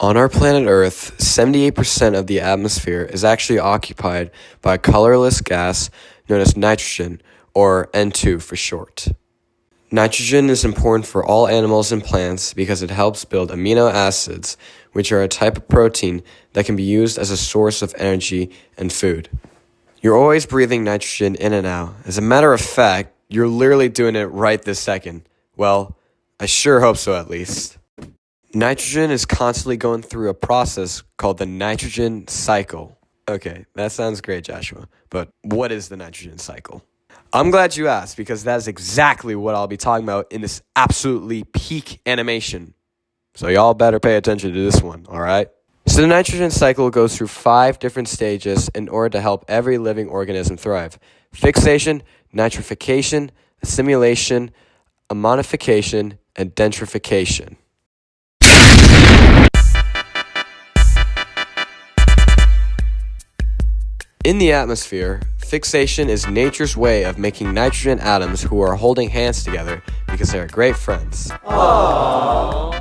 On our planet Earth, 78% of the atmosphere is actually occupied by a colorless gas known as nitrogen, or N2 for short. Nitrogen is important for all animals and plants because it helps build amino acids, which are a type of protein that can be used as a source of energy and food. You're always breathing nitrogen in and out. As a matter of fact, you're literally doing it right this second. Well, I sure hope so at least. Nitrogen is constantly going through a process called the nitrogen cycle. Okay, that sounds great, Joshua, but what is the nitrogen cycle? I'm glad you asked because that is exactly what I'll be talking about in this absolutely peak animation. So y'all better pay attention to this one, all right? So the nitrogen cycle goes through 5 different stages in order to help every living organism thrive. Fixation, nitrification, assimilation, ammonification, and denitrification. In the atmosphere, fixation is nature's way of making nitrogen atoms who are holding hands together because they are great friends. Aww.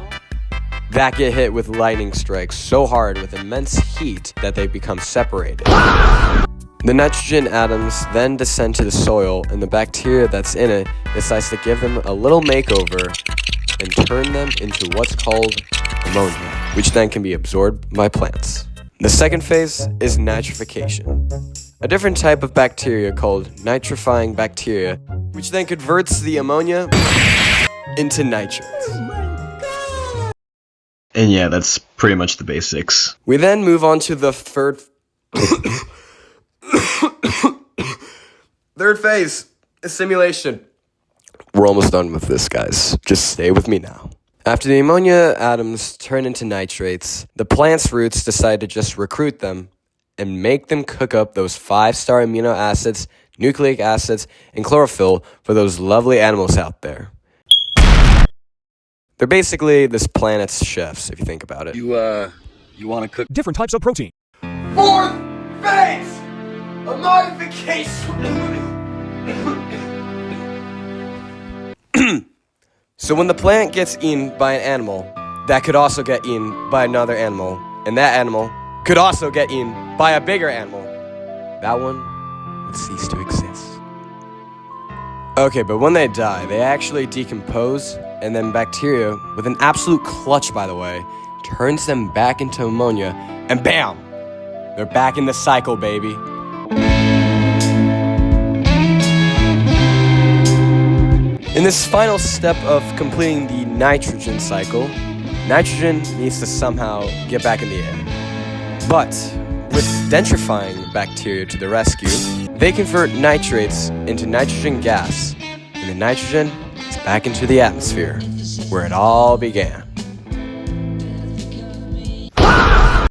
That get hit with lightning strikes so hard with immense heat that they become separated. The nitrogen atoms then descend to the soil, and the bacteria that's in it decides to give them a little makeover and turn them into what's called ammonia, which then can be absorbed by plants. The second phase is nitrification, a different type of bacteria called nitrifying bacteria, which then converts the ammonia into nitrates. And yeah, that's pretty much the basics. We then move on to the third phase, assimilation. We're almost done with this, guys. Just stay with me now. After the ammonia atoms turn into nitrates, the plant's roots decide to just recruit them and make them cook up those 5-star amino acids, nucleic acids, and chlorophyll for those lovely animals out there. They're basically this planet's chefs, if you think about it. You want to cook different types of protein. Fourth phase, a modification. So when the plant gets eaten by an animal, that could also get eaten by another animal, and that animal could also get eaten by a bigger animal, that one would cease to exist. Okay, but when they die, they actually decompose, and then bacteria, with an absolute clutch by the way, turns them back into ammonia, and bam! They're back in the cycle, baby. In this final step of completing the nitrogen cycle, nitrogen needs to somehow get back in the air. But with denitrifying bacteria to the rescue, they convert nitrates into nitrogen gas, and the nitrogen is back into the atmosphere, where it all began.